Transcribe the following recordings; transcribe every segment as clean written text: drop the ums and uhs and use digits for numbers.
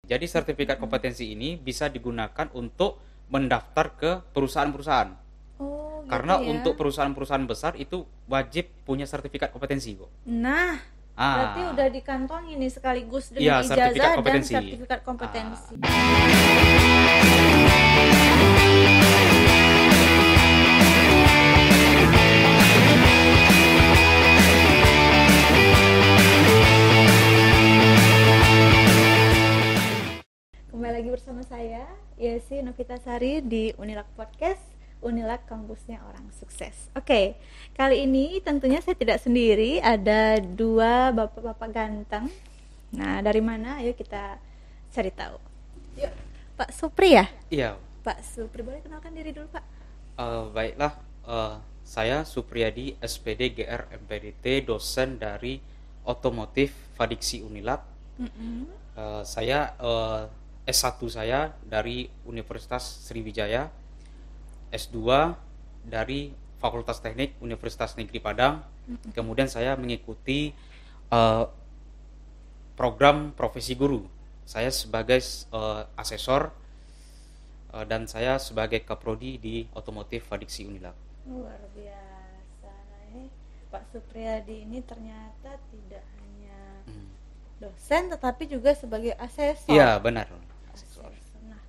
Jadi sertifikat kompetensi ini bisa digunakan untuk mendaftar ke perusahaan-perusahaan. Oh, gitu Karena ya. untuk perusahaan-perusahaan besar itu wajib punya sertifikat kompetensi, Bu. Nah, berarti Ah, udah dikantongi nih sekaligus iya, dengan sertifikat ijazah dan kompetensi. sertifikat kompetensi. Kembali lagi bersama saya, Yesi Novitasari di Unilak Podcast, Unilak kampusnya orang sukses. Oke, kali ini tentunya saya tidak sendiri, ada dua bapak-bapak ganteng. Nah, dari mana? Ayo kita cari tahu. Yuk, Pak Supri ya? Iya. Pak Supri, boleh kenalkan diri dulu, Pak? Baiklah, saya Supriyadi, SPD GR MPDT, dosen dari Otomotif Fadiksi Unilab. Saya S1 saya dari Universitas Sriwijaya, S2 dari Fakultas Teknik Universitas Negeri Padang. Kemudian saya mengikuti program profesi guru. Saya sebagai asesor dan saya sebagai kaprodi di Otomotif Fadiksi Unilab. Luar biasa. Nah, Pak Supriyadi ini ternyata tidak hanya dosen tetapi juga sebagai asesor. Iya, benar. Asesor. Nah,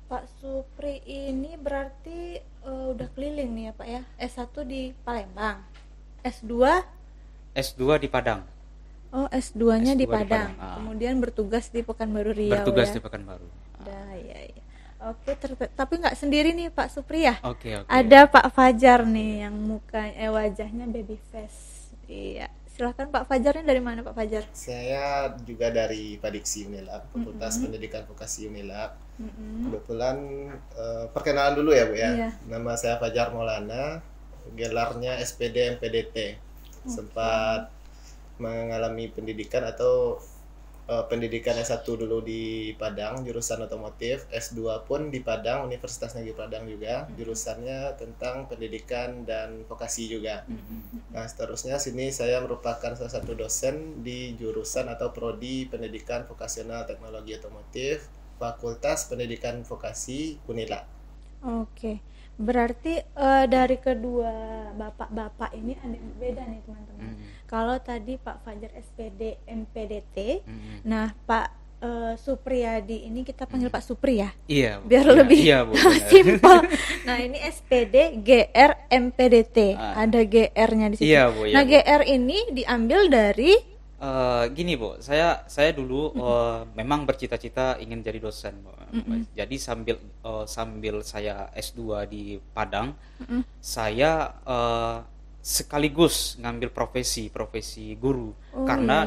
Pak Supri ini berarti udah keliling nih ya Pak ya. S1 di Palembang, S2 di Padang. Oh, S2-nya S2 di di Padang. Padang. Kemudian bertugas di Pekanbaru Riau. Bertugas ya. di Pekanbaru. Ya. Oke, tapi nggak sendiri nih Pak Supri ya. Oke. Ada Pak Fajar nih yang wajahnya baby face. Iya. Silahkan Pak Fajarnya dari mana Pak Fajar? Saya juga dari Fadiksi Unilab, Fakultas Pendidikan Vokasi Unilab. Kebetulan perkenalan dulu ya Bu ya. Iya. Nama saya Fajar Maulana, gelarnya SPD MPDT. Sempat mengalami pendidikan atau pendidikan S1 dulu di Padang, jurusan otomotif, S2 pun di Padang, Universitas Negeri Padang juga, jurusannya tentang pendidikan dan vokasi juga. Nah, seterusnya sini saya merupakan salah satu dosen di jurusan atau prodi pendidikan vokasional teknologi otomotif, Fakultas Pendidikan Vokasi Unila. Oke. Berarti dari kedua bapak-bapak ini ada yang beda nih teman-teman. Kalau tadi Pak Fajar SPD MPDT, nah Pak Supriyadi ini kita panggil Pak Supri ya. Iya. Biar Bu. lebih Iya, Bu, simpel. Nah, ini SPD GR MPDT. Ada GR-nya di situ. Iya, Bu, nah, Bu. GR ini diambil dari gini Bu, saya dulu memang bercita-cita ingin jadi dosen, Bu. Jadi sambil saya S2 di Padang, saya sekaligus ngambil profesi guru. Karena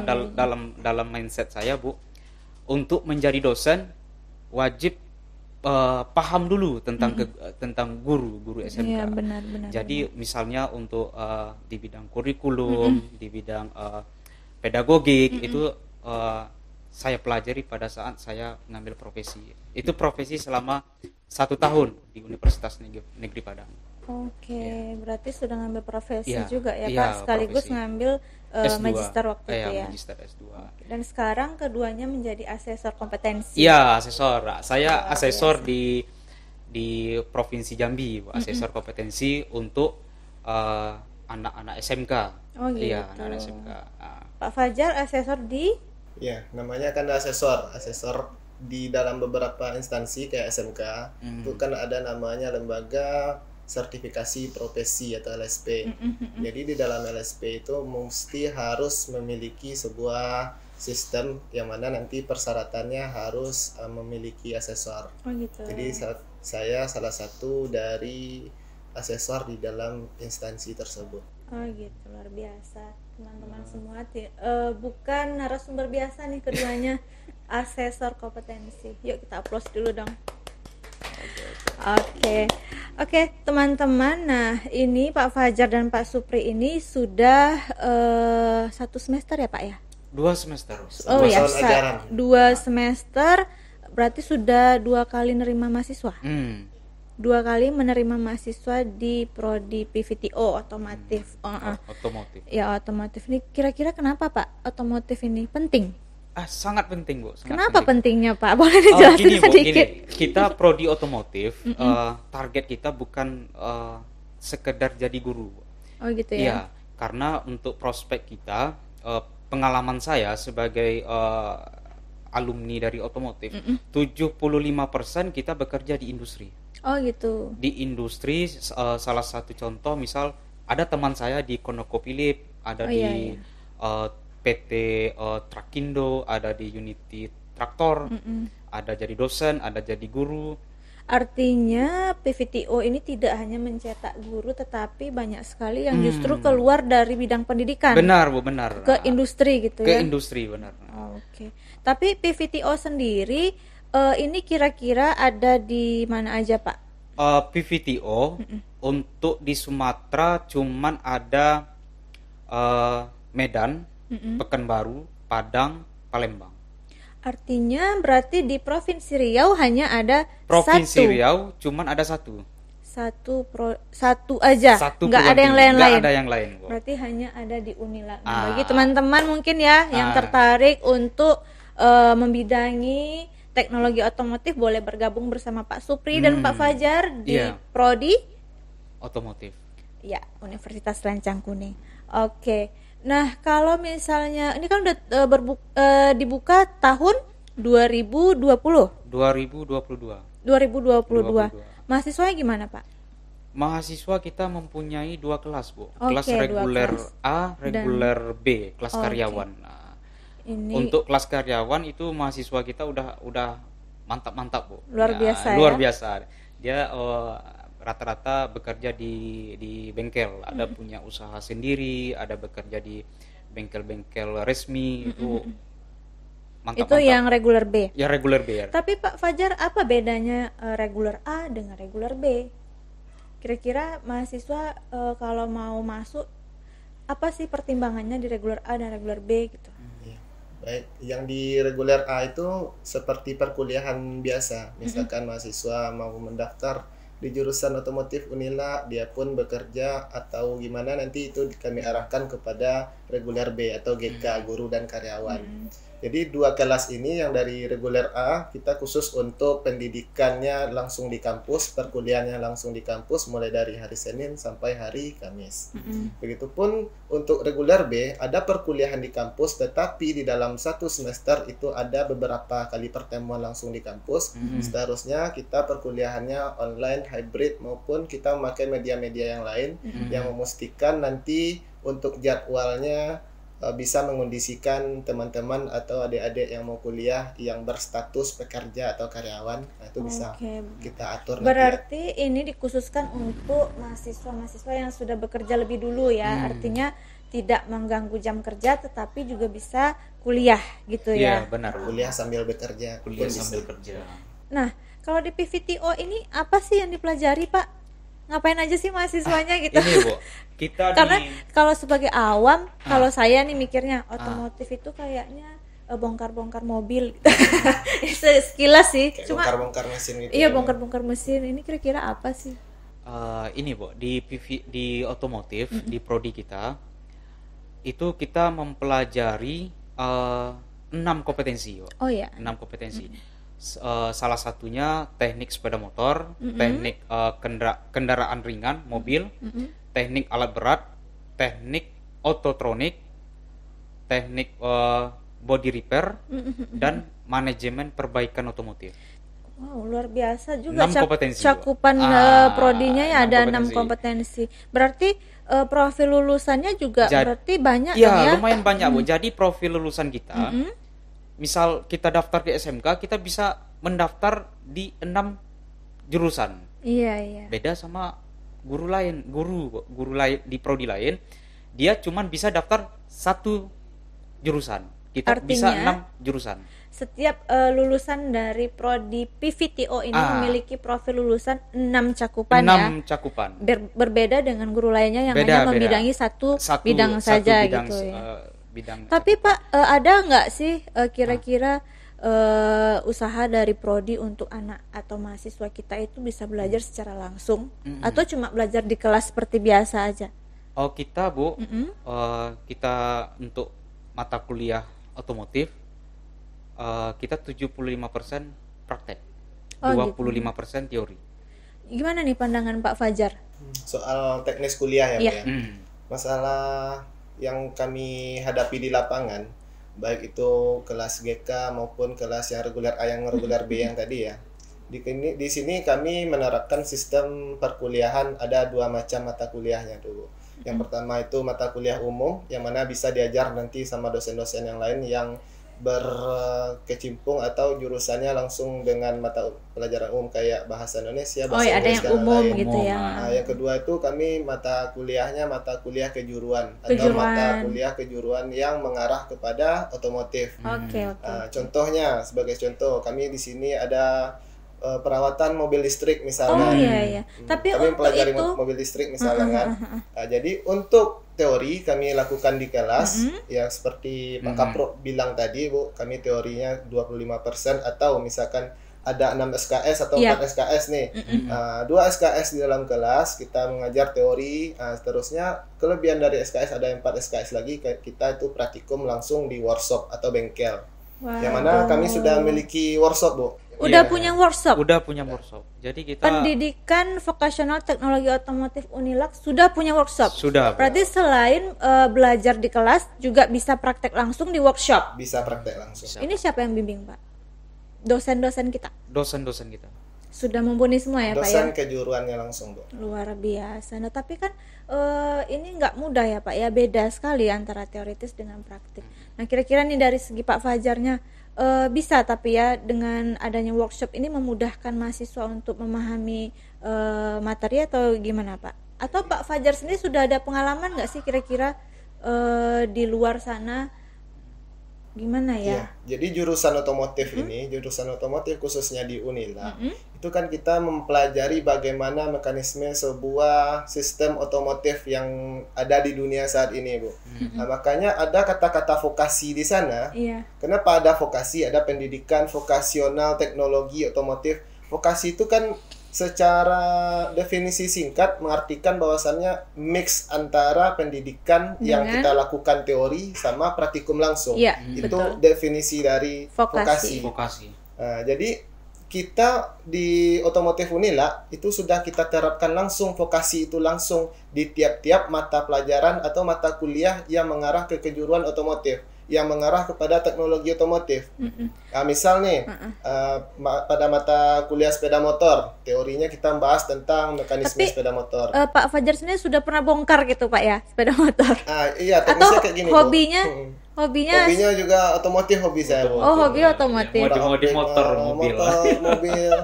dalam mindset saya Bu, untuk menjadi dosen wajib paham dulu tentang guru SMK. Iya, benar. Jadi misalnya untuk di bidang kurikulum, di bidang pedagogik itu saya pelajari pada saat saya mengambil profesi. Itu profesi selama 1 tahun di Universitas Negeri Padang. Oke, berarti sudah ngambil profesi Iya, juga ya iya, Pak, sekaligus profesi. ngambil S2. magister waktu itu ya. Magister S2. Dan sekarang keduanya menjadi asesor kompetensi. Iya, asesor. Saya asesor di Provinsi Jambi, Bu. Asesor kompetensi untuk anak-anak SMK. Oh gitu. Iya, anak-anak SMK. Pak Fajar asesor di Ya, namanya kan asesor di dalam beberapa instansi kayak SMK. Itu kan ada namanya lembaga sertifikasi profesi atau LSP. Jadi di dalam LSP itu mesti harus memiliki sebuah sistem yang mana nanti persyaratannya harus memiliki asesor. Oh gitu. Jadi saya salah satu dari asesor di dalam instansi tersebut. Oh gitu, luar biasa teman-teman semua. Bukan narasumber biasa nih keduanya, asesor kompetensi. Yuk kita aplaus dulu dong. Oke, teman-teman. Nah, ini Pak Fajar dan Pak Supri ini sudah 1 semester ya Pak ya? 2 semester. Oh ya, tahun ajaran. 2 semester berarti sudah 2 kali nerima mahasiswa. 2 kali menerima mahasiswa di prodi PVTO otomotif. Otomotif. Ya, otomotif ini kira-kira kenapa Pak otomotif ini penting? Sangat penting, Bu. Sangat Kenapa penting. pentingnya, Pak? Boleh dijelasin Gini, Bu, sedikit? gini. Kita prodi otomotif, target kita bukan sekedar jadi guru. Oh gitu ya. Iya, karena untuk prospek kita, pengalaman saya sebagai alumni dari otomotif, 75% kita bekerja di industri. Oh gitu. Di industri, salah satu contoh misal ada teman saya di ConocoPhillips, ada Oh, di iya. PT Trakindo, ada di Unity Traktor, ada jadi dosen, ada jadi guru. Artinya PVTO ini tidak hanya mencetak guru, tetapi banyak sekali yang justru keluar dari bidang pendidikan Benar, Bu, benar. ke industri gitu Ke ya. industri, benar. Oh, oke. Tapi PVTO sendiri ini kira-kira ada di mana aja, Pak? PVTO untuk di Sumatera cuman ada Medan, Pekanbaru, Padang, Palembang. Artinya berarti di Provinsi Riau hanya ada Provinsi satu. Riau cuman ada satu. Satu aja, Satu nggak ada yang perguruan tinggi. lain-lain. Nggak ada yang lain, Bu. Berarti hanya ada di Unila. Nah, Ah. bagi teman-teman mungkin ya yang Ah. tertarik untuk membidangi teknologi otomotif boleh bergabung bersama Pak Supri dan Pak Fajar di Iya. Prodi Otomotif. ya Universitas Lancang Kuning. Oke. Nah, kalau misalnya ini kan udah dibuka tahun 2020. 2022. 2022. Mahasiswanya gimana, Pak? Mahasiswa kita mempunyai 2 kelas, Bu. Oke, Kelas 2 reguler kelas. A, reguler B, kelas Oke. karyawan. Nah, Ini untuk kelas karyawan itu mahasiswa kita udah mantap-mantap, Bu. Luar biasa luar ya. biasa. Dia rata-rata bekerja di bengkel, ada punya usaha sendiri, ada bekerja di bengkel-bengkel resmi, itu mantap. itu yang reguler B. ya reguler B. Ya. Tapi Pak Fajar, apa bedanya reguler A dengan reguler B? Kira-kira mahasiswa kalau mau masuk apa sih pertimbangannya di reguler A dan reguler B gitu? Iya. Baik, yang di reguler A itu seperti perkuliahan biasa. Misalkan mahasiswa mau mendaftar di jurusan otomotif Unila, dia pun bekerja atau gimana, nanti itu kami arahkan kepada reguler B atau GK, guru dan karyawan. Jadi 2 kelas ini yang dari reguler A kita khusus untuk pendidikannya langsung di kampus, perkuliahannya langsung di kampus mulai dari hari Senin sampai hari Kamis. Begitupun untuk reguler B ada perkuliahan di kampus, tetapi di dalam 1 semester itu ada beberapa kali pertemuan langsung di kampus. Seterusnya kita perkuliahannya online, hybrid, maupun kita memakai media-media yang lain yang memastikan nanti untuk jadwalnya bisa mengondisikan teman-teman atau adik-adik yang mau kuliah yang berstatus pekerja atau karyawan. Nah, itu bisa Oke. kita atur nanti. Berarti ini dikhususkan untuk mahasiswa-mahasiswa yang sudah bekerja lebih dulu ya. Artinya tidak mengganggu jam kerja tetapi juga bisa kuliah gitu Iya, ya. benar. Kuliah sambil bekerja. Kuliah pun bisa. sambil kerja. Nah, kalau di PVTO ini apa sih yang dipelajari, Pak? Ngapain aja sih mahasiswanya gitu? Ini, Bu, kita Karena di kalau sebagai awam, kalau saya nih mikirnya otomotif itu kayaknya bongkar-bongkar mobil gitu. Sekilas sih, Kayak cuma bongkar-bongkar mesin gitu. iya bongkar-bongkar mesin. Ini kira-kira apa sih? ini, Bu, di otomotif, di prodi kita itu kita mempelajari 6 kompetensi, Bu. Oh ya. 6 kompetensi. Salah satunya teknik sepeda motor, teknik kendaraan ringan, mobil, teknik alat berat, teknik ototronik, teknik body repair, dan manajemen perbaikan otomotif. Wow, luar biasa juga 6 kompetensi, cakupan Bu. prodinya ya 6 ada 6 kompetensi. Berarti profil lulusannya juga berarti banyak dong ya? Iya, lumayan banyak, Bu. Jadi profil lulusan kita, misal kita daftar di SMK, kita bisa mendaftar di 6 jurusan. Iya, iya. Beda sama guru lain, guru lain di prodi lain, dia cuman bisa daftar 1 jurusan. Kita bisa Artinya, 6 jurusan. Setiap lulusan dari prodi PVTO ini memiliki profil lulusan 6 cakupan 6 cakupan. Berbeda dengan guru lainnya yang Beda, hanya beda. membidangi satu bidang Satu saja bidang, gitu ya. bidang. Tapi Pak, ada nggak sih kira-kira usaha dari prodi untuk anak atau mahasiswa kita itu bisa belajar secara langsung atau cuma belajar di kelas seperti biasa aja? Oh, kita, Bu, kita untuk mata kuliah otomotif kita 75% praktek, Oh, 25% teori. Gimana nih pandangan Pak Fajar? Soal teknis kuliah ya, Iya. Bu, ya. Masalah yang kami hadapi di lapangan, baik itu kelas GK maupun kelas yang reguler A yang reguler B yang tadi ya. Di sini kami menerapkan sistem perkuliahan, ada 2 macam mata kuliahnya dulu. Yang pertama itu mata kuliah umum, yang mana bisa diajar nanti sama dosen-dosen yang lain yang berkecimpung atau jurusannya langsung dengan mata pelajaran umum kayak bahasa Indonesia, Oh bahasa ya, ada Inggris, yang dan umum lain-lain. gitu ya. Nah, yang kedua itu kami mata kuliahnya mata kuliah kejuruan atau Kejuruan. mata kuliah kejuruan yang mengarah kepada otomotif. Oke. Contohnya, sebagai contoh, kami di sini ada perawatan mobil listrik Oh misalnya. iya. Tapi Kami untuk mempelajari itu mobil listrik misalnya kan. Nah, jadi untuk teori kami lakukan di kelas ya seperti Pak Kapro bilang tadi, Bu, kami teorinya 25% atau misalkan ada 6 SKS atau 4 SKS nih. 2 SKS di dalam kelas kita mengajar teori, seterusnya kelebihan dari SKS ada 4 SKS lagi, kita itu praktikum langsung di workshop atau bengkel. Yang mana kami sudah memiliki workshop, Bu. Udah punya workshop. Udah punya workshop. Jadi kita Pendidikan Vokasional Teknologi Otomotif Unilak sudah punya workshop. Sudah, Bu. Berarti selain belajar di kelas juga bisa praktek langsung di workshop. Bisa praktek langsung. Ini siapa yang bimbing, Pak? Dosen-dosen kita. dosen-dosen kita. Sudah mumpuni semua ya, Pak ya? Dosen kejuruannya langsung, Bu. Luar biasa. Nah, tapi kan ini nggak mudah ya, Pak ya. Beda sekali antara teoritis dengan praktik. Nah, kira-kira nih dari segi Pak Fajarnya bisa tapi ya dengan adanya workshop ini memudahkan mahasiswa untuk memahami materi atau gimana, Pak? Atau Pak Fajar sendiri sudah ada pengalaman nggak sih kira-kira di luar sana gimana ya? Iya, jadi jurusan otomotif ini, jurusan otomotif khususnya di Unila, itu kan kita mempelajari bagaimana mekanisme sebuah sistem otomotif yang ada di dunia saat ini, Bu. Nah, makanya ada kata-kata vokasi di sana. Iya. Kenapa ada vokasi? Ada pendidikan vokasional teknologi otomotif. Vokasi itu kan secara definisi singkat mengartikan bahwasannya mix antara pendidikan yang kita lakukan teori sama praktikum langsung. Iya, Itu betul. definisi dari Vokasi. Vokasi. Nah, jadi kita di otomotif Unila itu sudah kita terapkan langsung vokasi itu langsung di tiap-tiap mata pelajaran atau mata kuliah yang mengarah ke kejuruan otomotif, yang mengarah kepada teknologi otomotif. Nah, misal nih pada mata kuliah sepeda motor, teorinya kita bahas tentang mekanisme Tapi, sepeda motor. Pak Fajar sendiri sudah pernah bongkar gitu, Pak ya, sepeda motor? Iya, Atau teknisnya kayak gini, Bu. hobinya Hobinya juga otomotif hobi saya, Bu. Oh, hobi otomotif. Modif motor, mobil. Mobil.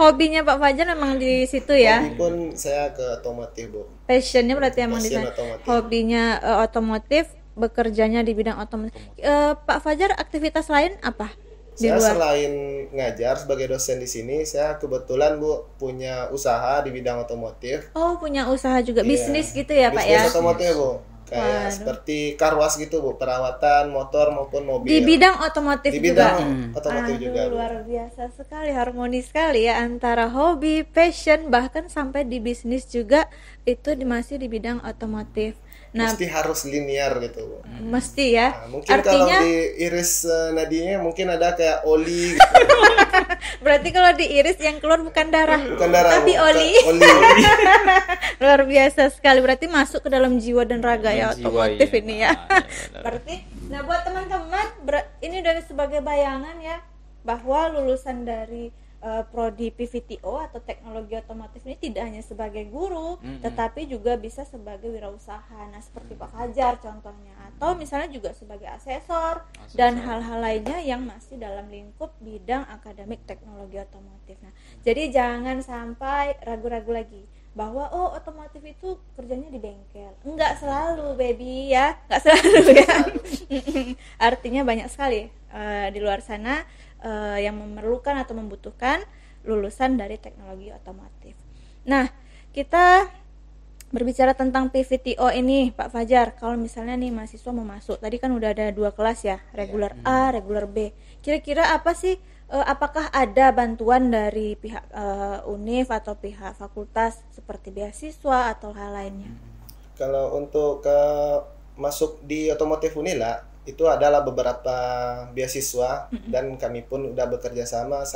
Hobinya Pak Fajar memang di situ ya. Hobi pun saya ke otomotif, Bu. Passionnya berarti emang di Passion sana. otomotif. Hobinya otomotif, bekerjanya di bidang otomotif. Pak Fajar aktivitas lain apa di Saya luar? selain ngajar sebagai dosen di sini, saya kebetulan, Bu, punya usaha di bidang otomotif. Oh, punya usaha juga, Iya. bisnis gitu ya, Pak ya? Bisnis otomotif, Bu. Kayak Waduh. seperti car wash gitu, Bu, perawatan motor maupun mobil. Di bidang otomotif Di juga. bidang otomotif Aduh, juga, Bu. luar biasa sekali, harmonis sekali ya antara hobi, passion, bahkan sampai di bisnis juga itu masih di bidang otomotif. Nah, Mesti harus linear gitu, Bu. mesti ya. Nah, mungkin Artinya kalau diiris nadinya mungkin ada kayak oli gitu. berarti kalau diiris yang keluar bukan darah, Bukan darah, tapi Bu. oli. Oli. Luar biasa sekali, berarti masuk ke dalam jiwa dan raga ya Jiwa, otomotif iya. ini ya. benar. Berarti, nah buat teman-teman ini dari sebagai bayangan ya bahwa lulusan dari prodi PVTO atau teknologi otomotif ini tidak hanya sebagai guru, tetapi juga bisa sebagai wirausaha. Nah, seperti Pak Fajar contohnya, atau misalnya juga sebagai asesor dan hal-hal lainnya yang masih dalam lingkup bidang akademik teknologi otomotif. Nah, jadi jangan sampai ragu-ragu lagi bahwa otomotif itu kerjanya di bengkel. Enggak selalu, baby ya, enggak selalu ya. Artinya banyak sekali di luar sana yang memerlukan atau membutuhkan lulusan dari teknologi otomotif. Nah, kita berbicara tentang PVTO ini, Pak Fajar. Kalau misalnya nih mahasiswa mau masuk, tadi kan udah ada 2 kelas ya, reguler A, reguler B. Kira-kira apa sih? Apakah ada bantuan dari pihak UNIF atau pihak fakultas seperti beasiswa atau hal lainnya? Kalau untuk masuk di otomotif Unila itu adalah beberapa beasiswa dan kami pun udah bekerja sama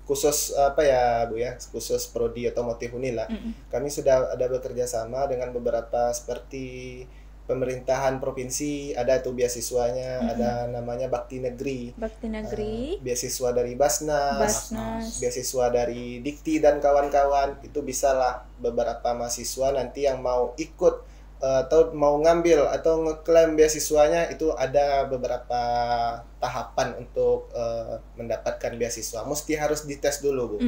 khusus apa ya Bu ya, khusus prodi otomotif Unila. Kami sudah ada bekerja sama dengan beberapa seperti pemerintahan provinsi, ada tuh beasiswanya, ada namanya Bakti Negeri. Bakti Negeri, Beasiswa dari Basnas, beasiswa dari Dikti dan kawan-kawan. Itu bisalah beberapa mahasiswa nanti yang mau ikut atau mau ngambil atau ngeklaim beasiswanya, itu ada beberapa tahapan untuk mendapatkan beasiswa. Mesti harus dites dulu Bu.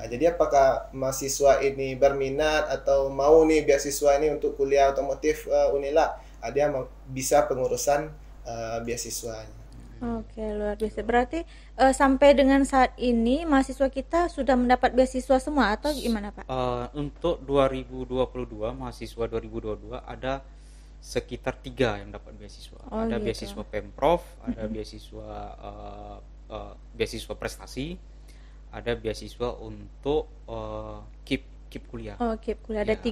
Nah, jadi apakah mahasiswa ini berminat atau mau nih beasiswa ini untuk kuliah otomotif Unila, dia bisa pengurusan beasiswanya. Oke, luar biasa. Berarti sampai dengan saat ini mahasiswa kita sudah mendapat beasiswa semua atau gimana Pak? Untuk 2022, mahasiswa 2022 ada sekitar 3 yang dapat beasiswa. Ada gitu. beasiswa Pemprov, ada beasiswa beasiswa prestasi, ada beasiswa untuk KIP kuliah. Oh, KIP kuliah. Ya, Ada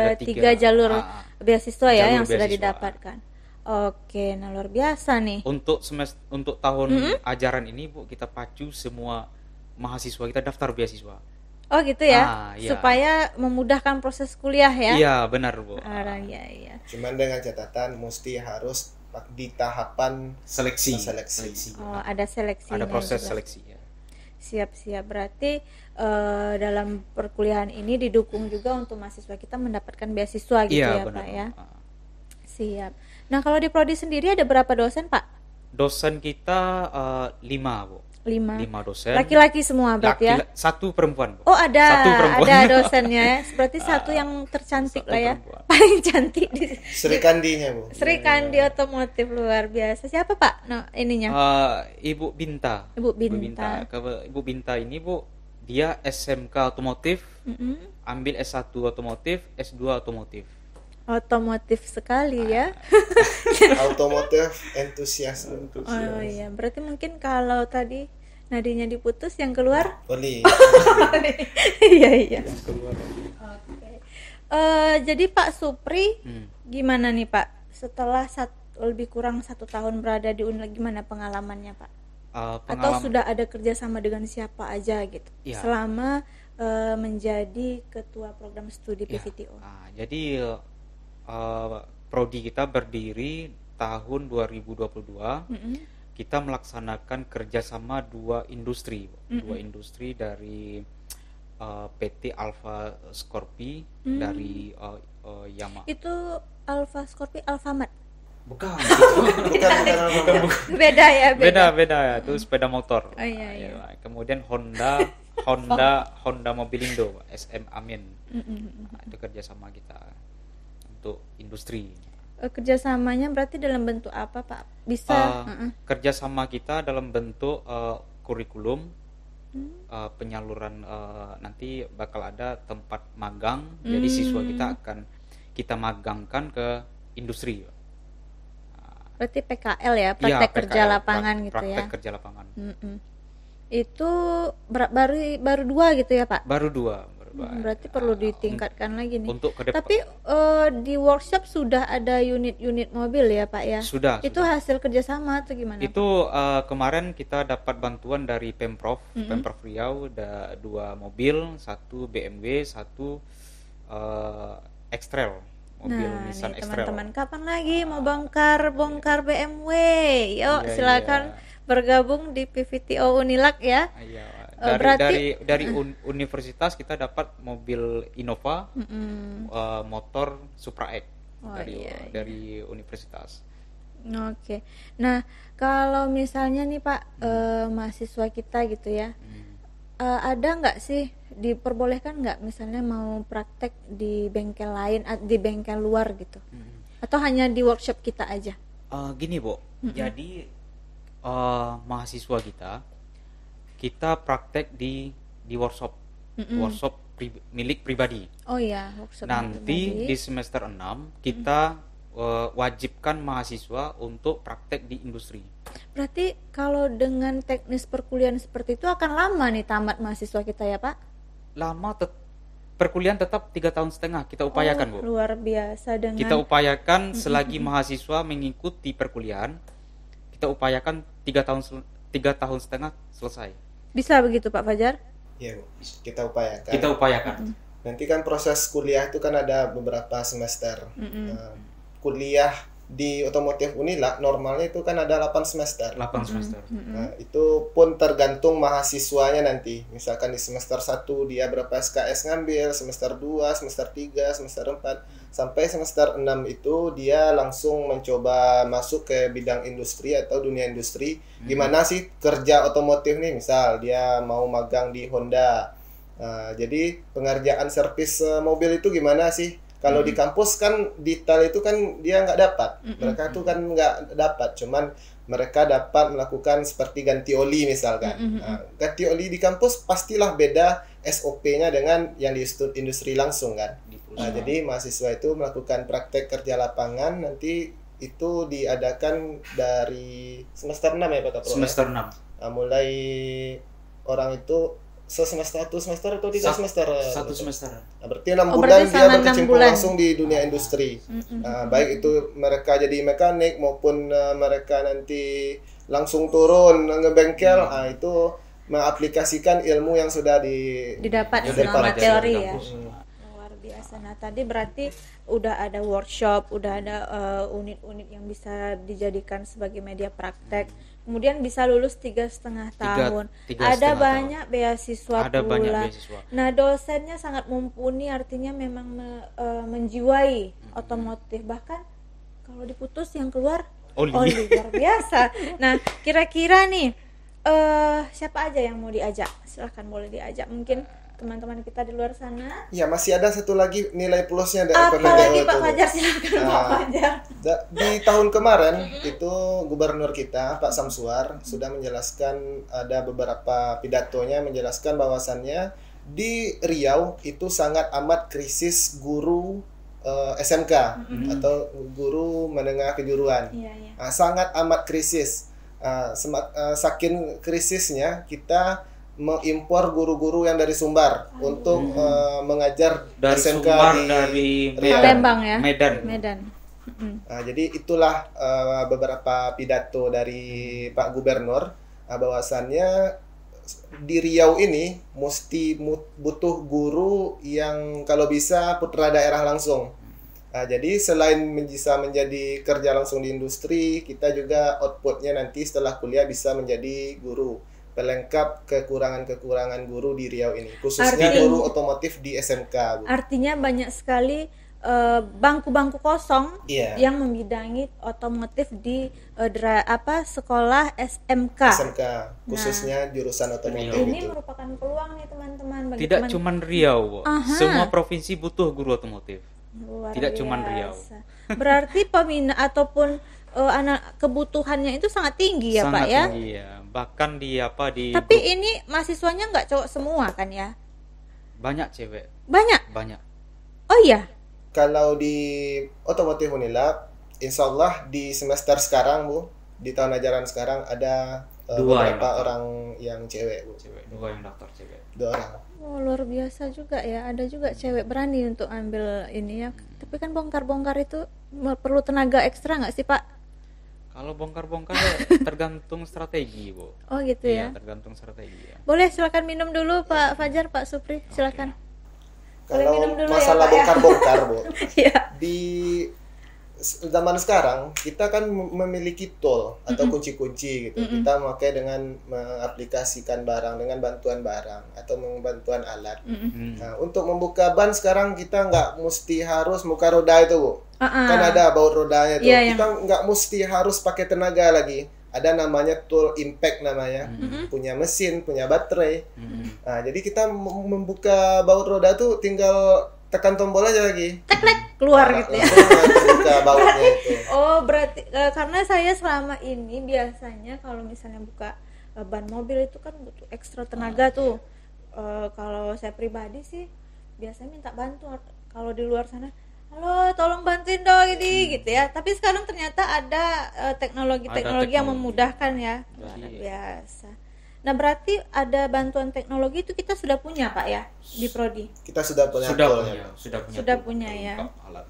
ada tiga jalur beasiswa ya jalur yang sudah beasiswa. didapatkan. Oke, nah luar biasa nih. Untuk tahun ajaran ini Bu, kita pacu semua mahasiswa kita daftar beasiswa. Oh gitu ya, Iya. supaya memudahkan proses kuliah ya. Iya, benar Bu. Iya. Cuman dengan catatan mesti harus di tahapan Seleksi. Oh, ada seleksinya Ada proses juga. seleksi ya. Siap. Berarti dalam perkuliahan ini didukung juga untuk mahasiswa kita mendapatkan beasiswa gitu Iya, ya benar. Pak ya. Siap. Nah kalau di prodi sendiri ada berapa dosen Pak? Dosen kita 5 Bu. 5. 5 dosen. Laki-laki semua berarti ya? Satu perempuan Bu. Oh ada, Satu perempuan. ada dosennya ya. Berarti satu yang tercantik Satu lah ya. perempuan. Paling cantik di Sri Kandinya Bu. Sri Kandi Otomotif, luar biasa. Siapa Pak? No, ininya. Ibu Binta. Ibu Binta. Ibu Binta ini Bu, dia SMK otomotif, Mm-mm. ambil S1 otomotif, S2 otomotif. Otomotif sekali ya. Automotive enthusiast. Oh iya, berarti mungkin kalau tadi nadinya diputus yang keluar. Boleh. Iya. Oke. Jadi Pak Supri, gimana nih Pak? Setelah lebih kurang 1 tahun berada di Unila, gimana pengalamannya Pak? Atau sudah ada kerjasama dengan siapa aja gitu? Ya. Selama menjadi ketua program studi PVTO. Jadi prodi kita berdiri tahun 2022. Kita melaksanakan kerjasama 2 industri, 2 industri dari PT Alfa Scorpi dari Yamaha. Itu Alfa Scorpi, Alfamart. Bukan. Bukan. Beda ya, Beda ya, itu sepeda motor. Oh, iya. Kemudian Honda Mobilindo, SM Amin. Itu kerjasama kita untuk industri. Kerjasamanya berarti dalam bentuk apa Pak? Bisa Kerjasama kita dalam bentuk kurikulum, penyaluran, nanti bakal ada tempat magang. Jadi siswa kita akan kita magangkan ke industri. Berarti PKL ya, praktek kerja lapangan gitu ya. Praktek kerja lapangan. Itu baru 2 gitu ya Pak? Baru 2. Berarti perlu ditingkatkan lagi nih. Untuk ke depan. Tapi di workshop sudah ada unit-unit mobil ya Pak ya? Sudah. Itu hasil kerjasama atau gimana? Itu kemarin kita dapat bantuan dari Pemprov Riau, ada 2 mobil, 1 BMW, 1 X-Trail, mobil Nissan nih, X-Trail. teman-teman, kapan lagi mau bongkar BMW? Yuk silakan bergabung di PVTO Unilak ya. Iya. Berarti dari universitas kita dapat mobil Innova, motor Supra X dari universitas. Oke. Nah, kalau misalnya nih Pak, mahasiswa kita gitu ya, ada nggak sih diperbolehkan nggak misalnya mau praktek di bengkel lain, di bengkel luar gitu, atau hanya di workshop kita aja? Gini Bu, jadi mahasiswa kita praktek di workshop, milik pribadi. Oh iya, workshop Nanti pribadi. di semester 6 kita wajibkan mahasiswa untuk praktek di industri. Berarti kalau dengan teknis perkuliahan seperti itu akan lama nih tamat mahasiswa kita ya Pak? Lama perkuliahan tetap 3,5 tahun kita upayakan Bu. Luar biasa dengan Kita upayakan selagi mahasiswa mengikuti perkuliahan, kita upayakan 3 tahun setengah selesai. Bisa begitu Pak Fajar? Iya Bu, kita upayakan. Kita upayakan. Nanti kan proses kuliah itu kan ada beberapa semester. Kuliah di otomotif Unila normalnya itu kan ada 8 semester. 8 semester. Nah, itu pun tergantung mahasiswanya nanti. Misalkan di semester 1 dia berapa SKS ngambil, semester 2, semester 3, semester 4, sampai semester 6 itu dia langsung mencoba masuk ke bidang industri atau dunia industri. Gimana sih kerja otomotif nih? Misal dia mau magang di Honda. Jadi pengerjaan servis mobil itu gimana sih? Kalau di kampus kan detail itu kan dia nggak dapat. Mereka tuh kan nggak dapat. Cuman mereka dapat melakukan seperti ganti oli misalkan. Nah, ganti oli di kampus pastilah beda SOP-nya dengan yang di industri langsung kan. Nah, jadi mahasiswa itu melakukan praktek kerja lapangan nanti itu diadakan dari semester 6 ya Pak Kapro? Semester 6. Nah, mulai orang itu satu semester atau 3 semester? 1 semester. Nah, berarti 6 bulan berarti dia sama 6 berkecimpung bulan. langsung di dunia industri. Nah, baik itu mereka jadi mekanik maupun mereka nanti langsung turun ngebengkel, itu mengaplikasikan ilmu yang sudah Didapat Yang selama dipelajari teori di ya. kampus. Luar biasa. Nah tadi berarti udah ada workshop, udah ada unit-unit yang bisa dijadikan sebagai media praktek. Kemudian bisa lulus 3,5 tahun. tiga Ada setengah banyak beasiswa Ada pula. banyak beasiswa. Nah dosennya sangat mumpuni, artinya memang menjiwai otomotif. Bahkan kalau diputus yang keluar Oli. luar biasa. Nah kira-kira nih siapa aja yang mau diajak? Silahkan boleh diajak. Mungkin teman-teman kita di luar sana. Ya, masih ada satu lagi nilai plusnya dari Apa PPDO lagi itu, Pak Bu. Fajar, silakan Pak Fajar. Di tahun kemarin itu gubernur kita Pak Samsuar sudah menjelaskan, ada beberapa pidatonya menjelaskan bahwasannya di Riau itu sangat amat krisis guru SMK atau guru menengah kejuruan. Iya, iya. Sangat amat krisis. Saking krisisnya kita mengimpor guru-guru yang dari Sumbar untuk mengajar Dari SMK Sumbar, di dari Riau. Palembang ya. Medan. Nah, jadi itulah beberapa pidato dari Pak Gubernur, bahwasannya di Riau ini mesti butuh guru yang kalau bisa putra daerah langsung. Nah, jadi selain bisa menjadi kerja langsung di industri, kita juga outputnya nanti setelah kuliah bisa menjadi guru, pelengkap kekurangan-kekurangan guru di Riau ini, khususnya guru otomotif di SMK, Bu. Artinya banyak sekali bangku-bangku kosong yang membidangi otomotif di sekolah SMK. SMK khususnya jurusan otomotif Ini itu. merupakan peluang nih teman-teman bagi Tidak teman. cuma Riau, Bu. Aha. Semua provinsi butuh guru otomotif. Luar Tidak cuma Riau. biasa. Berarti peminat ataupun anak kebutuhannya itu sangat tinggi ya Sangat Pak ya. tinggi ya. Bahkan di Tapi ini mahasiswanya nggak cowok semua kan ya? banyak cewek, Banyak. banyak. Oh iya. Kalau di otomotif Unila, insya Allah di semester sekarang, Bu, di tahun ajaran sekarang ada Dua yang beberapa daftar. orang yang cewek, Bu. Cewek, 2 yang daftar cewek. 2 orang. Oh, luar biasa juga ya. Ada juga cewek berani untuk ambil ini ya. Tapi kan bongkar-bongkar itu perlu tenaga ekstra nggak sih Pak? Kalau bongkar-bongkar ya tergantung strategi, Bu. Oh gitu Iya, ya. tergantung strategi ya. Boleh silakan minum dulu Pak Fajar, Pak Supri, silakan. Boleh Kalau minum dulu ya, masalah Pak, ya. bongkar-bongkar, Bu, Iya. di zaman sekarang kita kan memiliki tool atau kunci-kunci gitu. Kita memakai dengan mengaplikasikan barang dengan bantuan barang atau bantuan alat. Nah, untuk membuka ban sekarang kita nggak mesti harus muka roda itu, Bu. Kan ada baut rodanya tuh. Iya, Kita nggak mesti harus pakai tenaga lagi. Ada namanya tool impact namanya. Punya mesin, punya baterai. Nah, jadi kita membuka baut roda tuh tinggal tekan tombol aja lagi. Teklek keluar gitu ya. Langsung terbuka bautnya itu. Oh, berarti karena saya selama ini biasanya kalau misalnya buka ban mobil itu kan butuh ekstra tenaga tuh. Kalau saya pribadi sih biasanya minta bantu kalau di luar sana. Halo, tolong bantuin dong ini gitu ya. Tapi sekarang ternyata ada teknologi-teknologi yang memudahkan ya. Luar biasa. Nah, berarti ada bantuan teknologi itu kita sudah punya, Pak ya, di Prodi. Kita sudah punya Sudah toolnya, punya, Pak. sudah punya. Sudah tool, punya ya. lengkap alat.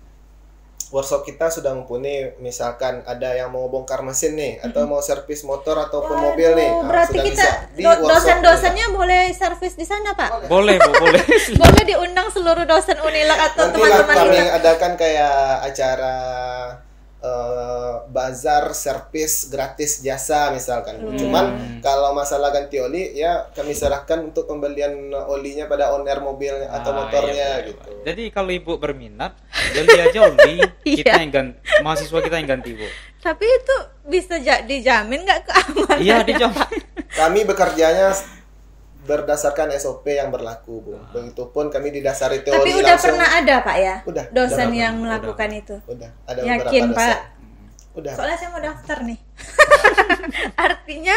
workshop kita sudah mumpuni, misalkan ada yang mau bongkar mesin nih atau mau servis motor ataupun mobil nih. Nah, berarti sudah kita bisa di workshop dosen-dosennya boleh servis di sana, Pak? Boleh, Bu, boleh. Boleh diundang seluruh dosen Unilak atau nanti lah teman-teman kami kita. adakan kayak acara bazar servis gratis jasa misalkan. Cuman kalau masalah ganti oli ya kami serahkan untuk pembelian olinya pada owner mobilnya atau motornya iya. gitu. Jadi kalau Ibu berminat, beli aja oli, kita Iya. yang mahasiswa kita yang ganti, Bu. Tapi itu bisa dijamin nggak keamanan? Iya, dijamin. Kami bekerjanya berdasarkan SOP yang berlaku, Bu. Begitupun kami didasari teori Tapi udah langsung. pernah ada, Pak ya? Udah, Dosen udah, yang melakukan itu. Udah, ada Yakin, beberapa Pak? dosen. Udah. Soalnya saya mau daftar nih. Artinya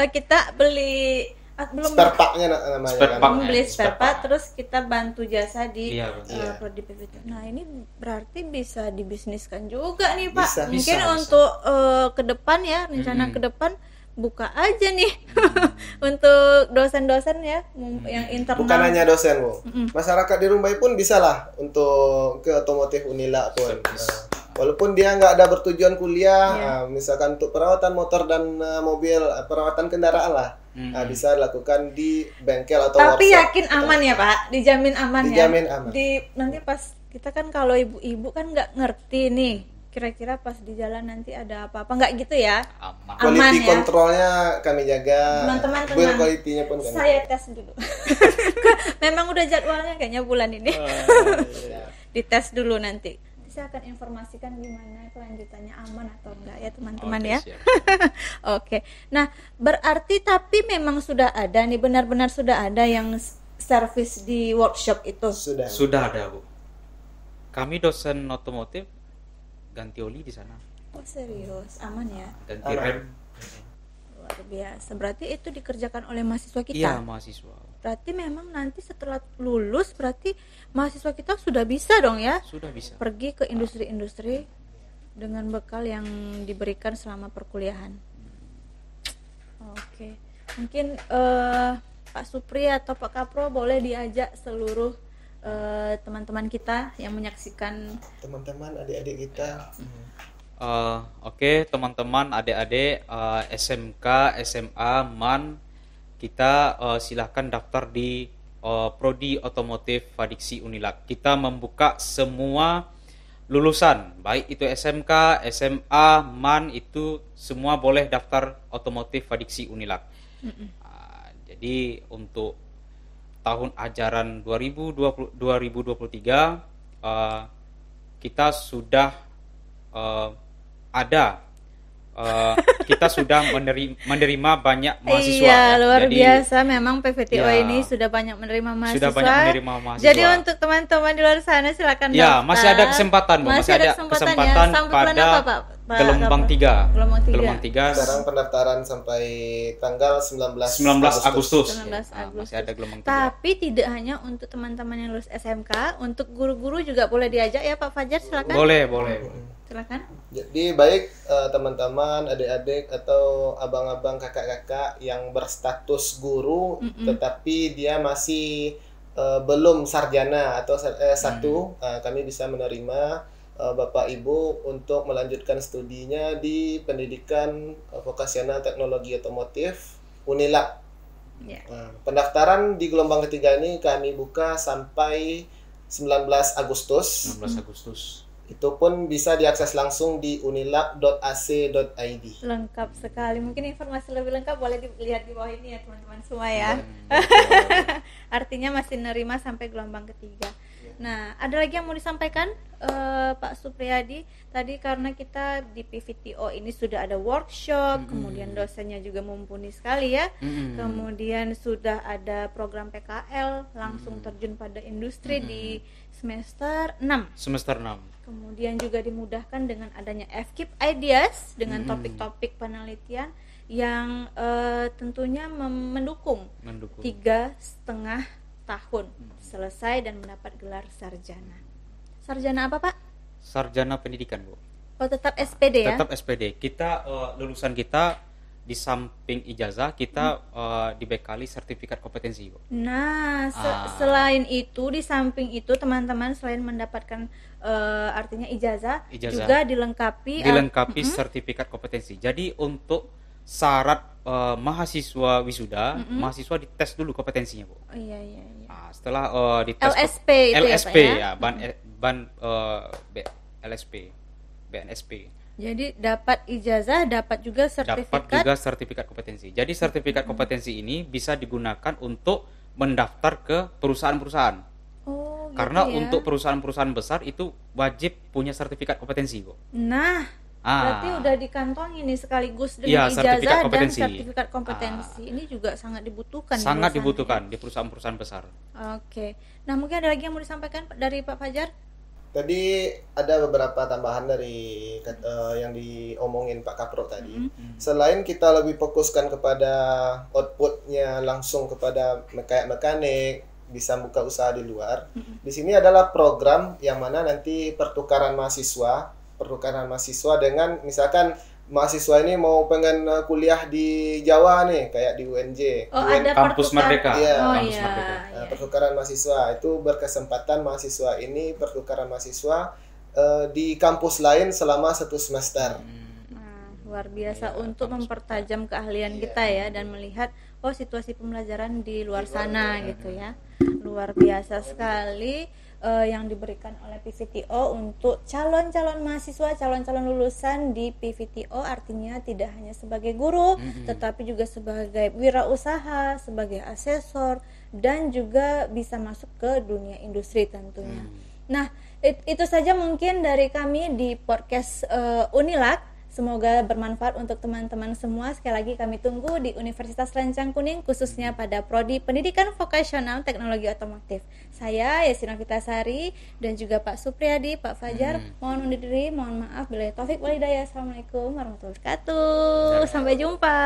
kita beli belum Spare part-nya namanya Spare kan. part. beli Spare spare part, part. terus kita bantu jasa di Iya, betul. Iya. prodi PPT. Nah, ini berarti bisa dibisniskan juga nih, Pak. Bisa. Mungkin Bisa. untuk ke depan ya, rencana ke depan buka aja nih untuk dosen-dosen ya yang internal. Bukan hanya dosen, Bu. Masyarakat di Rumbai pun bisa lah untuk ke otomotif Unila pun. Nah, walaupun dia nggak ada bertujuan kuliah, misalkan untuk perawatan motor dan mobil, perawatan kendaraan lah, bisa dilakukan di bengkel atau Tapi workshop. yakin aman ya, Pak? Dijamin aman ya? Dijamin aman. Nanti pas kita kan kalau ibu-ibu kan nggak ngerti nih, kira-kira pas di jalan nanti ada apa-apa, nggak gitu ya? Aman. Aman Quality ya? kontrolnya kami jaga, Teman-teman build tenang. quality-nya pun kami Saya tes dulu. Memang udah jadwalnya kayaknya bulan ini. Dites dulu nanti. Saya akan informasikan gimana kelanjutannya, aman atau enggak ya teman-teman Oke, ya. siap. Oke. Nah, berarti tapi memang sudah ada nih, benar-benar sudah ada yang servis di workshop itu. sudah. Sudah ada, Bu. Kami dosen otomotif ganti oli di sana, Oh, serius, aman ya? ganti Aman. rem. Luar biasa. Berarti itu dikerjakan oleh mahasiswa kita. Iya, mahasiswa. Berarti memang nanti setelah lulus berarti mahasiswa kita sudah bisa dong ya Sudah bisa. pergi ke industri-industri dengan bekal yang diberikan selama perkuliahan. Oke, mungkin Pak Supri atau Pak Kapro boleh diajak seluruh teman-teman kita yang menyaksikan. Teman-teman, adik-adik kita. Oke, teman-teman, adik-adik SMK, SMA, MAN, kita silahkan daftar di Prodi Otomotif Fadiksi Unilak. Kita membuka semua lulusan, baik itu SMK, SMA, MAN, itu semua boleh daftar Otomotif Fadiksi Unilak. Jadi untuk tahun ajaran 2023 kita sudah kita sudah menerima banyak mahasiswa. Iya, ya. luar Jadi, biasa. Memang PVTO ya, ini sudah banyak menerima mahasiswa. Sudah banyak menerima mahasiswa. Jadi untuk teman-teman di luar sana silakan Ya, daftar. masih ada kesempatan, Bu. Masih ada kesempatan ya. Sampai bulan pada apa, Pak? gelombang 3. Gelombang 3. Sekarang pendaftaran sampai tanggal 19 Agustus. 19 Ya, Agustus. masih ada gelombang 3. Tapi tidak hanya untuk teman-teman yang lulus SMK, untuk guru-guru juga boleh diajak ya Pak Fajar, silakan. Boleh. Silakan. Jadi baik teman-teman, adik-adik atau abang-abang, kakak-kakak yang berstatus guru tetapi dia masih belum sarjana atau S1, kami bisa menerima Bapak Ibu untuk melanjutkan studinya di pendidikan vokasional teknologi otomotif Unilak. Ya. Pendaftaran di gelombang ketiga ini kami buka sampai 19 Agustus. 16 Agustus. Itu pun bisa diakses langsung di unilak.ac.id. Lengkap sekali. Mungkin informasi lebih lengkap boleh dilihat di bawah ini ya teman-teman semua ya. Artinya masih nerima sampai gelombang ketiga. Nah, ada lagi yang mau disampaikan Pak Supriyadi? Tadi karena kita di PVTO ini sudah ada workshop, kemudian dosennya juga mumpuni sekali ya. Kemudian sudah ada program PKL, langsung terjun pada industri di semester 6. Semester 6. Kemudian juga dimudahkan dengan adanya FKIP Ideas dengan topik-topik penelitian yang tentunya mendukung 3,5 tahun selesai dan mendapat gelar sarjana. Sarjana apa, Pak? Sarjana pendidikan, Bu. Oh, tetap SPD ya? Tetap SPD. Kita lulusan kita di samping ijazah kita dibekali sertifikat kompetensi, Bu. Nah, selain itu, di samping itu teman-teman selain mendapatkan artinya ijazah, juga dilengkapi sertifikat kompetensi. Jadi untuk syarat mahasiswa wisuda, mahasiswa dites dulu kompetensinya, Bu. Oh, iya. Nah, setelah dites LSP itu LSP ya, Pak, ya? LSP, BNSP. Jadi dapat ijazah, dapat juga sertifikat kompetensi. Jadi sertifikat kompetensi ini bisa digunakan untuk mendaftar ke perusahaan-perusahaan. Oh, gitu. Karena ya? untuk perusahaan-perusahaan besar itu wajib punya sertifikat kompetensi, Bu. Nah, berarti udah dikantongin nih sekaligus dengan ijazah dan sertifikat kompetensi. Ini juga sangat dibutuhkan. Sangat dibutuhkan di perusahaan-perusahaan besar. Oke. Nah, mungkin ada lagi yang mau disampaikan dari Pak Fajar? Tadi ada beberapa tambahan dari yang diomongin Pak Kapro tadi. Selain kita lebih fokuskan kepada outputnya langsung kepada kayak mekanik, bisa buka usaha di luar. Di sini adalah program yang mana nanti pertukaran mahasiswa dengan misalkan mahasiswa ini mau pengen kuliah di Jawa nih, kayak di UNJ. Ada Kampus Merdeka. Iya. Kampus Merdeka. Pertukaran mahasiswa itu berkesempatan mahasiswa ini pertukaran mahasiswa di kampus lain selama 1 semester. Luar biasa untuk mempertajam keahlian kita ya, dan melihat situasi pembelajaran di luar sana gitu ya. Luar biasa sekali yang diberikan oleh PVTO untuk calon-calon mahasiswa, calon-calon lulusan di PVTO, artinya tidak hanya sebagai guru, tetapi juga sebagai wirausaha, sebagai asesor, dan juga bisa masuk ke dunia industri tentunya. Nah, itu saja mungkin dari kami di podcast Unilak. Semoga bermanfaat untuk teman-teman semua. Sekali lagi kami tunggu di Universitas Lancang Kuning, khususnya pada Prodi Pendidikan Vokasional Teknologi Otomotif. Saya Yasina Vitasari dan juga Pak Supriyadi, Pak Fajar. Mohon undur diri, mohon maaf. Billahi taufik wal hidayah. Assalamualaikum warahmatullahi wabarakatuh. Sampai jumpa.